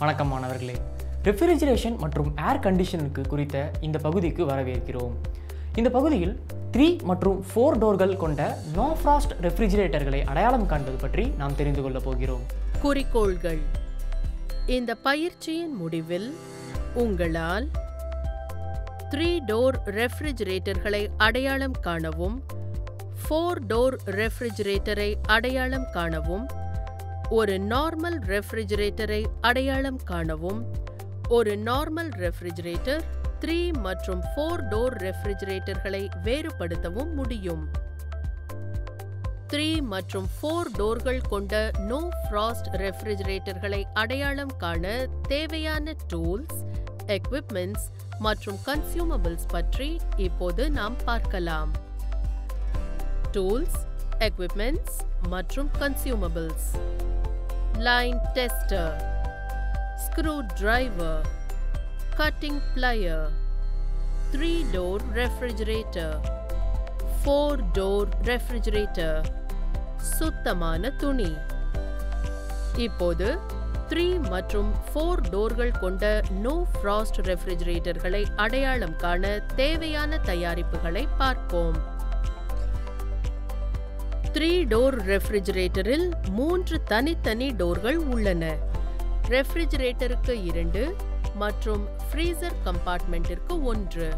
வணக்கம் மாணவர்களே. ரெஃப்ரிஜரேஷன் மற்றும் ஏர் கண்டிஷனுக்கு குறித்த இந்த பகுதிக்கு வரவேற்கிறோம். இந்த பகுதியில் 3 மற்றும் 4 டோர்கள் கொண்ட நோ ஃப்ராஸ்ட் ரெஃப்ரிஜரேட்டர்களை அடையாளம் காண்பது பற்றி நாம் தெரிந்து கொள்ளப் போகிறோம். குறிக்கோள்கள். இந்த பயிற்சியின் முடிவில் உங்களால் 3 டோர் ரெஃப்ரிஜரேட்டர்களை அடையாளம் காணவும், 4 டோர் ரெஃப்ரிஜரேட்டரை அடையாளம் காணவும், ஒரு நார்மல் ரெஃப்ரிஜரேட்டரை அடையாளம் காணவும், ஒரு நார்மல் ரெஃப்ரிஜரேட்டர் 3 மற்றும் 4 டோர் ரெஃப்ரிஜரேட்டர்களை வேறுபடுத்தவும் முடியும். 3 மற்றும் 4 டோர்கள் கொண்ட நோ ஃப்ராஸ்ட் ரெஃப்ரிஜரேட்டர்களை அடையாளம் காண தேவையான டூல்ஸ், எக்விப்மெண்ட்ஸ் மற்றும் கன்சியூமபிள்ஸ் பற்றி இப்போது நாம் பார்க்கலாம். டூல்ஸ், எக்விப்மெண்ட்ஸ் மற்றும் consumables. Line tester, screwdriver, cutting plier, 3 door refrigerator, 4 door refrigerator, சுத்தமான துணி. இப்போது 3 மற்றும் 4 டோர்கள் கொண்ட நோ ஃப்ராஸ்ட் ரெஃப்ரிஜரேட்டர்களை அடையாளம் காண தேவையான தயாரிப்புகளை பார்ப்போம். 3 டோர் ரெஃப்ரிஜரேட்டரில் 3 தனித்தனி டோர்கள் உள்ளன. ரெஃப்ரிஜரேட்டருக்கு 2 மற்றும் ஃப்ரீசர் கம்பார்ட்மெண்ட்டிற்கு 1.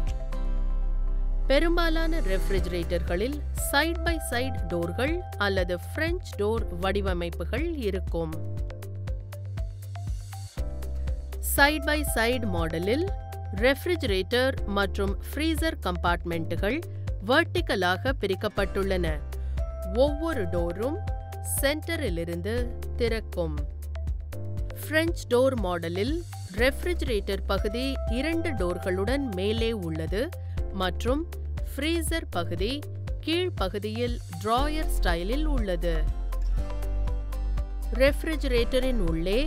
பெரும்பாலான ரெஃப்ரிஜரேட்டர்களில் சைட் பை சைடு டோர்கள் அல்லது பிரெஞ்ச் டோர் வடிவமைப்புகள் இருக்கும். சைட் பை சைடு மாடலில் ரெஃப்ரிஜரேட்டர் மற்றும் ஃப்ரீசர் கம்பார்ட்மெண்ட்டுகள் வெர்டிகலாக பிரிக்கப்பட்டுள்ளன. ஒவ்வொரு டோரும் சென்டரிலிருந்து திறக்கும். பிரெஞ்ச் டோர் மாடலில் ரெஃப்ரிஜரேட்டர் பகுதி 2 டோர்களுடன் மேலே உள்ளது மற்றும் ஃப்ரீசர் பகுதி கீழ்ப்பகுதியில் டிராயர் ஸ்டைலில் உள்ளது. ரெஃப்ரிஜரேட்டரின் உள்ளே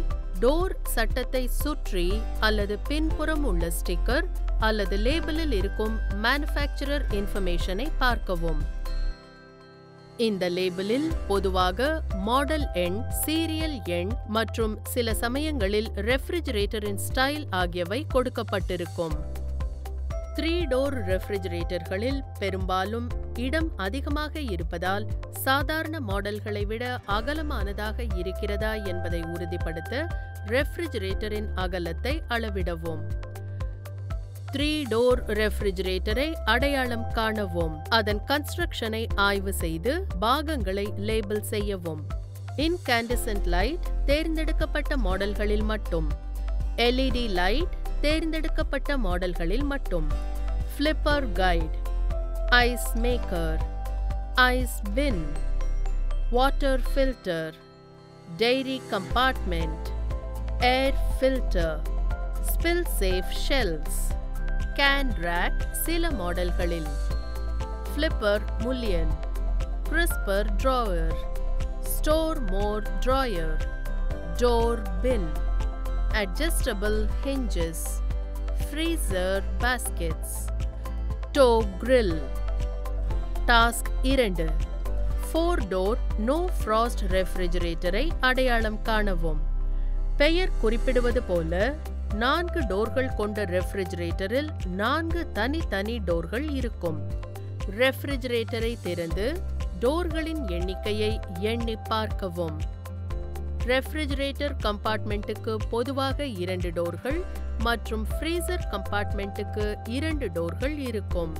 டோர் சட்டத்தை சுற்றி அல்லது பின்புறம் உள்ள ஸ்டிக்கர் அல்லது லேபிளில் இருக்கும் மேனுஃபேக்சரர் இன்ஃபர்மேஷனை பார்க்கவும். இந்த லேபிளில் பொதுவாக மாடல் எண், சீரியல் எண் மற்றும் சில சமயங்களில் ரெஃப்ரிஜரேட்டரின் ஸ்டைல் ஆகியவை கொடுக்கப்பட்டிருக்கும். 3 டோர் ரெஃப்ரிஜரேட்டர்களில் பெரும்பாலும் இடம் அதிகமாக இருப்பதால் சாதாரண மாடல்களை விட அகலமானதாக இருக்கிறதா என்பதை உறுதிப்படுத்த ரெஃப்ரிஜரேட்டரின் அகலத்தை அளவிடவும். 3 டோர் ரெஃப்ரிஜரேட்டரை அடையாளம் காணவும். அதன் கன்ஸ்ட்ரக்ஷனை ஆய்வு செய்து பாகங்களை லேபிள் செய்யவும். இன்கேண்டசன்ட் லைட் தேர்ந்தெடுக்கப்பட்ட மாடல்களில் மட்டும். LED லைட் தேர்ந்தெடுக்கப்பட்ட மாடல்களில் மட்டும். Flipper guide, ice maker, ice bin, water filter, dairy compartment, air filter, spill safe shelves, can rack சில மாடல்களில், flipper mullion, crisper drawer, store more drawer, door bin, adjustable hinges, freezer baskets, toe grill. Task 2. 4 door no frost ரெஃப்ரிஜரேட்டரை அடையாளம் காணவும். பெயர் குறிப்பிடுவது போல 4 டோர்கள் கொண்ட ரெஃப்ரிஜரேட்டரில் 4 தனித்தனி டோர்கள் இருக்கும். ரெஃப்ரிஜரேட்டரை திறந்து டோர்களின் எண்ணிக்கையை எண்ணி பார்க்கவும். ரெஃப்ரிஜரேட்டர் கம்பார்ட்மெண்ட்டுக்கு பொதுவாக 2 டோர்கள் மற்றும் ஃப்ரீசர் கம்பார்ட்மெண்ட்டுக்கு 2 டோர்கள் இருக்கும்.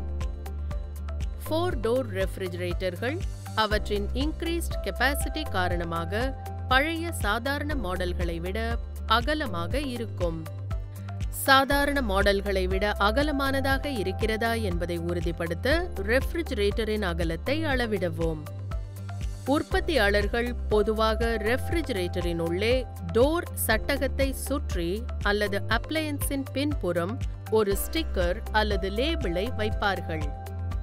4 டோர் ரெஃப்ரிஜரேட்டர்கள் அவற்றின் இன்க்ரீஸ்ட் கெப்பாசிட்டி காரணமாக பழைய சாதாரண மாடல்களை விட அகலமாக இருக்கும். சாதாரண மாடல்களை விட அகலமானதாக இருக்கிறதா என்பதை உறுதிப்படுத்த ரெஃப்ரிஜரேட்டரின் அகலத்தை அளவிடவும். உற்பத்தியாளர்கள் பொதுவாக ரெஃப்ரிஜரேட்டரின் உள்ளே டோர் சட்டகத்தை சுற்றி அல்லது அப்ளையன்ஸின் பின்புறம் ஒரு ஸ்டிக்கர் அல்லது லேபிளை வைப்பார்கள்.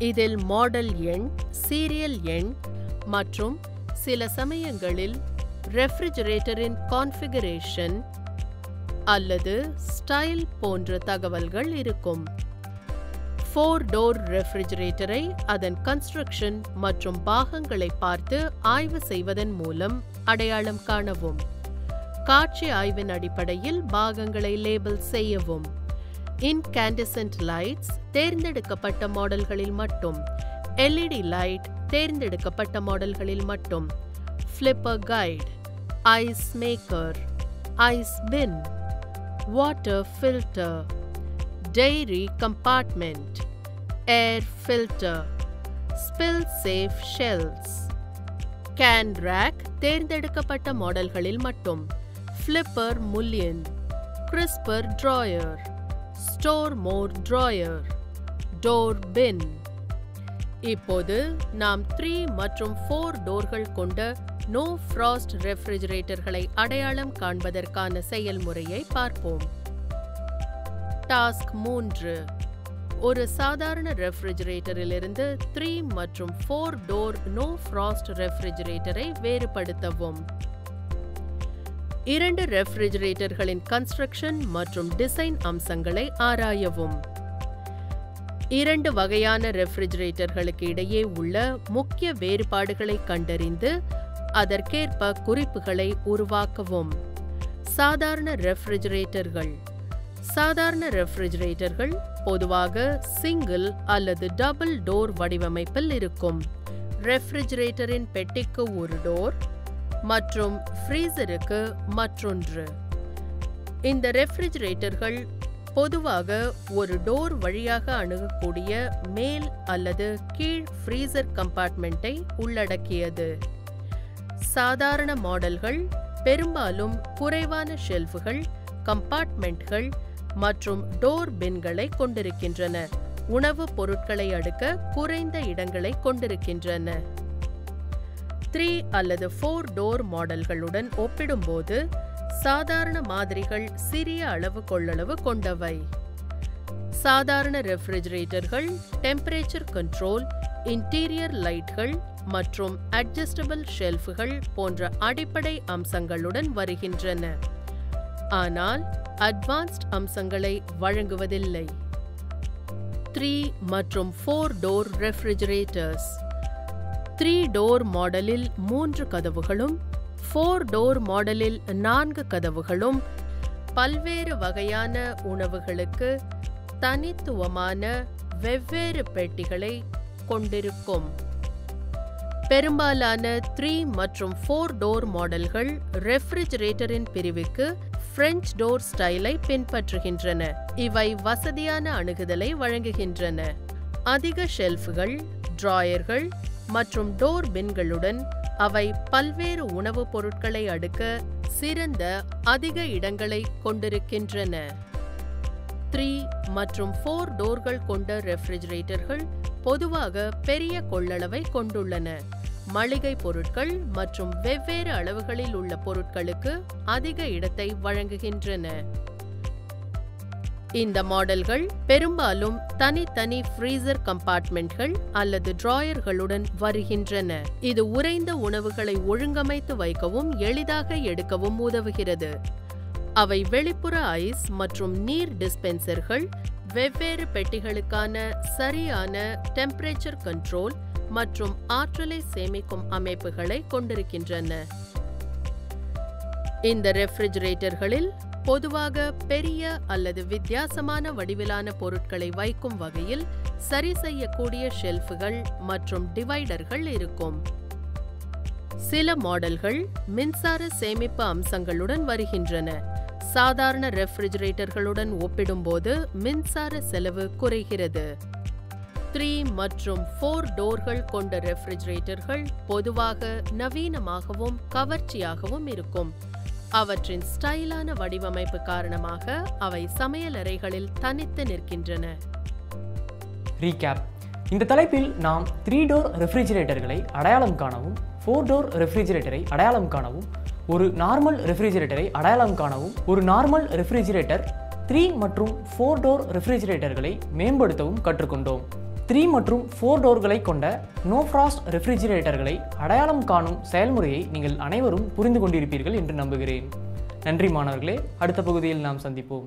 இதில் மாடல் எண், சீரியல் எண் மற்றும் சில சமயங்களில் ரெஃப்ரிஜரேட்டரின் கான்ஃபிகரேஷன் அல்லது ஸ்டைல் போன்ற தகவல்கள் இருக்கும். 4 டோர் ரெஃப்ரிஜரேட்டரை அதன் கன்ஸ்ட்ரக்ஷன் மற்றும் பாகங்களை பார்த்து ஆய்வு செய்வதன் மூலம் அடையாளம் காணவும். காட்சி ஆய்வின் அடிப்படையில் பாகங்களை லேபிள் செய்யவும். இன்கேண்டசன்ட் லைட்ஸ் தேர்ந்தெடுக்கப்பட்ட மாடல்களில் மட்டும். LED லைட் தேர்ந்தெடுக்கப்பட்ட மாடல்களில் மட்டும். Flipper guide, ice maker, ice bin, water filter, dairy compartment, air filter, spill safe shelves. Can rack தேர்ந்தெடுக்கப்பட்ட மாடல்களில் மட்டும். flipper mullion, crisper drawer, store more drawer, door bin. இப்போது நாம் 3 மற்றும் 4 டோர்கள் கொண்ட நோ ஃப்ராஸ்ட் ரெஃப்ரிஜரேட்டர்களை அடையாளம் காண்பதற்கான செயல்முறையை பார்ப்போம். டாஸ்க் 3. ஒரு சாதாரண ரெஃப்ரிஜரேட்டரிலிருந்து 3 மற்றும் 4 டோர் நோ ஃப்ராஸ்ட் ரெஃப்ரிஜரேட்டரை வேறுபடுத்தவும். 2 ரெஃப்ரிஜரேட்டர்களின் கன்ஸ்ட்ரக்ஷன் மற்றும் டிசைன் அம்சங்களை ஆராயவும். 2 வகையான ரெஃப்ரிஜரேட்டர்களுக்கு இடையே உள்ள முக்கிய வேறுபாடுகளை கண்டறிந்து அதற்கேற்ப குறிப்புகளை உருவாக்கவும். சாதாரண ரெஃப்ரிஜரேட்டர்கள். சாதாரண ரெஃப்ரிஜரேட்டர்கள் பொதுவாக சிங்கிள் அல்லது டபுள் டோர் வடிவமைப்பில் இருக்கும். ரெஃப்ரிஜரேட்டரின் பெட்டிக்கு ஒரு டோர் மற்றும் ஃப்ரீசருக்கு மற்றொன்று. இந்த ரெஃப்ரிஜரேட்டர்கள் பொதுவாக ஒரு டோர் வழியாக அணுகக்கூடிய மேல் அல்லது கீழ் ஃப்ரீசர் கம்பார்ட்மெண்ட்டை உள்ளடக்கியது. சாதாரண மாடல்கள் பெரும்பாலும் குறைவான ஷெல்ஃபுகள், கம்பார்ட்மெண்ட்கள் மற்றும் டோர் பின்களை கொண்டிருக்கின்றன. உணவுப் பொருட்களை அடுக்க குறைந்த இடங்களை கொண்டிருக்கின்றன. 3 அல்லது 4 டோர் மாடல்களுடன் ஒப்பிடும்போது சாதாரண மாதிரிகள் சிறிய அளவு கொள்ளளவு கொண்டவை. சாதாரண ரெஃப்ரிஜரேட்டர்கள் டெம்பரேச்சர் கண்ட்ரோல், இன்டீரியர் லைட்கள் மற்றும் அட்ஜஸ்டபிள் ஷெல்ஃபுகள் போன்ற அடிப்படை அம்சங்களுடன் வருகின்றன, ஆனால் அட்வான்ஸ்ட் அம்சங்களை வழங்குவதில்லை. 3 மற்றும் 4 டோர் ரெஃப்ரிஜரேட்டர்ஸ். 3 டோர் மாடலில் 3 கதவுகளும் 4 டோர் மாடலில் 4 கதவுகளும் பல்வேறு வகையான உணவுகளுக்கு தனித்துவமான வெவ்வேறு பெட்டிகளை கொண்டிருக்கும். பெரும்பாலான 3 மற்றும் 4 டோர் மாடல்கள் ரெஃப்ரிஜரேட்டரின் பிரிவுக்கு பிரெஞ்சு டோர் ஸ்டைலை பின்பற்றுகின்றன. இவை வசதியான அணுகுதலை வழங்குகின்றன. அதிக ஷெல்ஃபுகள், டிராயர்கள் மற்றும் டோர் பின்களுடன் அவை பல்வேறு உணவுப் பொருட்களை அடுக்க சிறந்த அதிக இடங்களை கொண்டிருக்கின்றன. 3 மற்றும் 4 டோர்கள் கொண்ட ரெஃப்ரிஜரேட்டர்கள் பொதுவாக பெரிய கொள்ளளவை கொண்டுள்ளன. மளிகை பொருட்கள் மற்றும் வெவ்வேறு அளவுகளில் உள்ள பொருட்களுக்கு அதிக இடத்தை வழங்குகின்றன. இந்த மாடல்கள் பெரும்பாலும் தனித்தனி ஃப்ரீசர் கம்பார்ட்மெண்ட்கள் அல்லது டிராயர்களுடன் வருகின்றன. இது உறைந்த உணவுகளை ஒழுங்கமைத்து வைக்கவும் எளிதாக எடுக்கவும் உதவுகிறது. அவை வெளிப்புற ஐஸ் மற்றும் நீர் டிஸ்பென்சர்கள், வெவ்வேறு பெட்டிகளுக்கான சரியான டெம்பரேச்சர் கண்ட்ரோல் மற்றும் ஆற்றலை சேமிக்கும் அமைப்புகளை கொண்டிருக்கின்றன. இந்த ரெஃப்ரிஜரேட்டர்களில் பொதுவாக பெரிய அல்லது வித்தியாசமான வடிவிலான பொருட்களை வைக்கும் வகையில் சரி செய்யக்கூடிய ஷெல்ஃபுகள் மற்றும் டிவைடர்கள் இருக்கும். சில மாடல்கள் மின்சார சேமிப்பு அம்சங்களுடன் வருகின்றன. சாதாரண ரெஃப்ரிஜரேட்டர்களுடன் ஒப்பிடும்போது மின்சார செலவு குறைகிறது. 3 மற்றும் 4 டோர்கள் கொண்ட ரெஃப்ரிஜரேட்டர்கள் பொதுவாக நவீனமாகவும் கவர்ச்சியாகவும் இருக்கும். அவற்றின் ஸ்டைலான வடிவமைப்பு காரணமாக அவை சமையலறைகளில் தனித்து நிற்கின்றன. ரீகேப். இந்த தலைப்பில் நாம் 3 டோர் ரெஃப்ரிஜரேட்டர்களை அடையாளம் காணவும், 4 டோர் ரெஃப்ரிஜரேட்டரை அடையாளம் காணவும், ஒரு நார்மல் ரெஃப்ரிஜரேட்டரை அடையாளம் காணவும், ஒரு நார்மல் ரெஃப்ரிஜரேட்டர் 3 மற்றும் 4 டோர் ரெஃப்ரிஜரேட்டர்களை மேம்படுத்தவும் கற்றுக்கொண்டோம். 3 மற்றும் 4 டோர்களை கொண்ட நோ ஃப்ராஸ்ட் ரெஃப்ரிஜரேட்டர்களை அடையாளம் காணும் செயல்முறையை நீங்கள் அனைவரும் புரிந்து கொண்டிருப்பீர்கள் என்று நம்புகிறேன். நன்றி மாணவர்களே. அடுத்த பகுதியில் நாம் சந்திப்போம்.